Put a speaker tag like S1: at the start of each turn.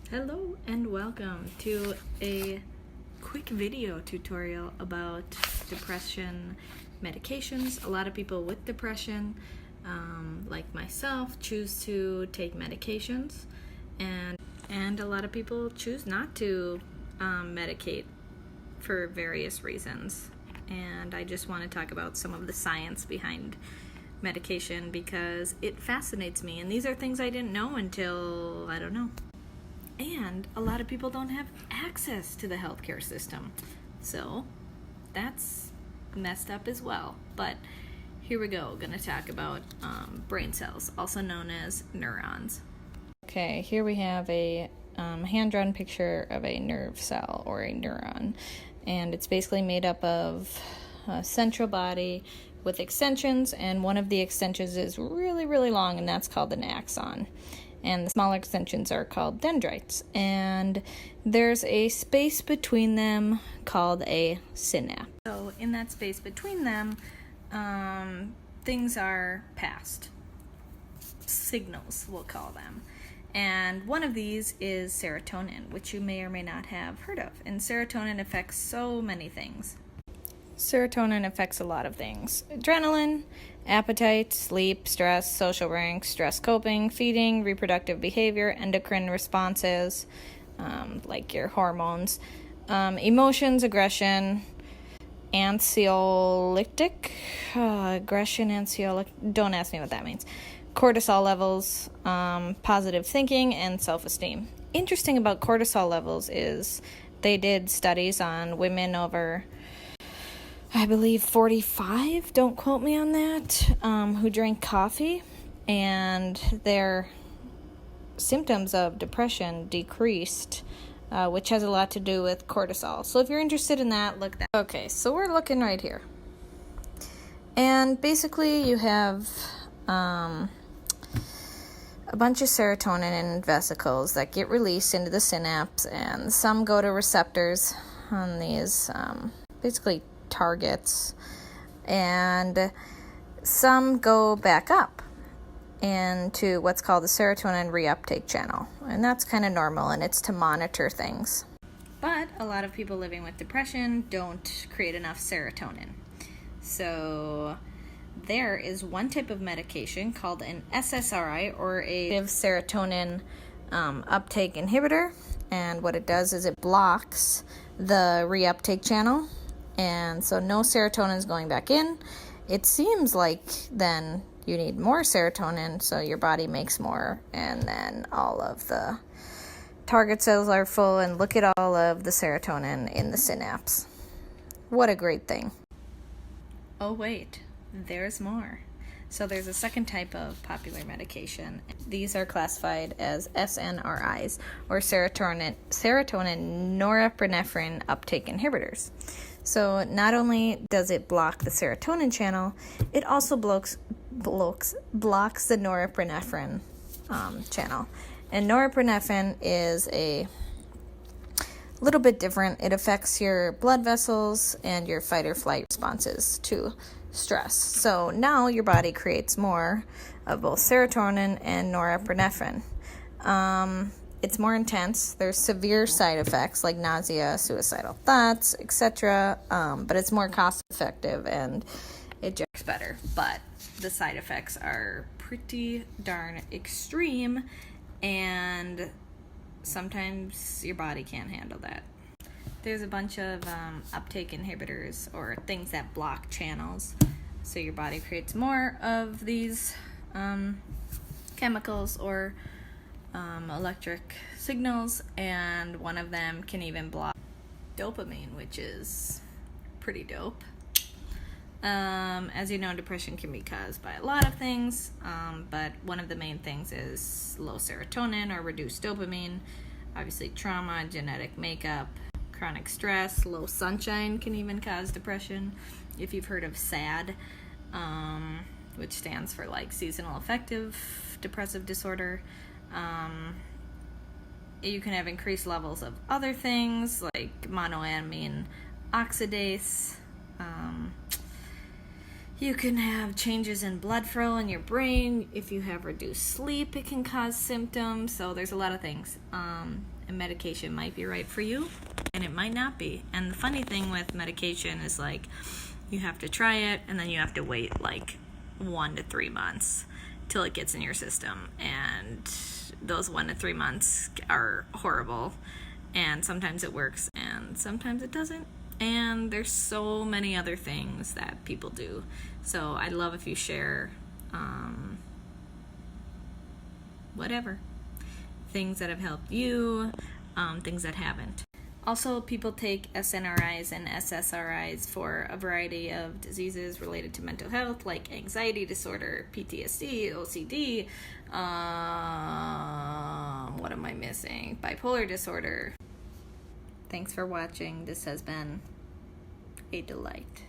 S1: Hello and welcome to a quick video tutorial about depression medications. A lot of people with depression, like myself, choose to take medications, and a lot of people choose not to medicate for various reasons. And I just want to talk about some of the science behind medication because it fascinates me, and these are things I didn't know until, I don't know. And a lot of people don't have access to the healthcare system. So that's messed up as well. But here we go. Going to talk about brain cells, also known as neurons. Okay, here we have a hand-drawn picture of a nerve cell or a neuron. And it's basically made up of a central body with extensions, and one of the extensions is really, really long, and that's called an axon. And the smaller extensions are called dendrites. And there's a space between them called a synapse. So in that space between them, things are passed. Signals, we'll call them. And one of these is serotonin, which you may or may not have heard of. And serotonin affects so many things. Serotonin affects a lot of things. Adrenaline, appetite, sleep, stress, social rank, stress coping, feeding, reproductive behavior, endocrine responses, like your hormones, emotions, aggression, anxiolytic, don't ask me what that means, cortisol levels, positive thinking, and self-esteem. Interesting about cortisol levels is they did studies on women over, I believe 45, don't quote me on that, who drank coffee, and their symptoms of depression decreased, which has a lot to do with cortisol. So if you're interested in that, look that. Okay, so we're looking right here. And basically you have a bunch of serotonin in vesicles that get released into the synapse, and some go to receptors on these, basically targets, and some go back up into what's called the serotonin reuptake channel, and that's kind of normal, and it's to monitor things. But a lot of people living with depression don't create enough serotonin. So there is one type of medication called an SSRI, or a serotonin uptake inhibitor, and what it does is it blocks the reuptake channel, and so no serotonin is going back in. It seems like then you need more serotonin, so your body makes more, and then all of the target cells are full, and look at all of the serotonin in the synapse. What a great thing. Oh wait, there's more. So there's a second type of popular medication. These are classified as SNRIs, or serotonin norepinephrine uptake inhibitors. So not only does it block the serotonin channel, it also blocks the norepinephrine channel. And norepinephrine is a little bit different. It affects your blood vessels and your fight or flight responses to stress. So now your body creates more of both serotonin and norepinephrine. It's more intense. There's severe side effects like nausea, suicidal thoughts, etc. But it's more cost effective and it works better. But the side effects are pretty darn extreme, and sometimes your body can't handle that. There's a bunch of uptake inhibitors, or things that block channels. So your body creates more of these chemicals or electric signals, and one of them can even block dopamine, which is pretty dope. As you know, depression can be caused by a lot of things, but one of the main things is low serotonin or reduced dopamine. Obviously trauma, genetic makeup, chronic stress, low sunshine can even cause depression. If you've heard of SAD, which stands for like seasonal affective depressive disorder, you can have increased levels of other things like monoamine oxidase. You can have changes in blood flow in your brain. If you have reduced sleep, it can cause symptoms. So there's a lot of things. And medication might be right for you, and it might not be. And the funny thing with medication is, like, you have to try it, and then you have to wait, like, 1 to 3 months till it gets in your system. And those 1 to 3 months are horrible. And sometimes it works, and sometimes it doesn't. And there's so many other things that people do. So I'd love if you share whatever. Things that have helped you, things that haven't. Also, people take SNRIs and SSRIs for a variety of diseases related to mental health, like anxiety disorder, PTSD, OCD, what am I missing? Bipolar disorder. Thanks for watching. This has been a delight.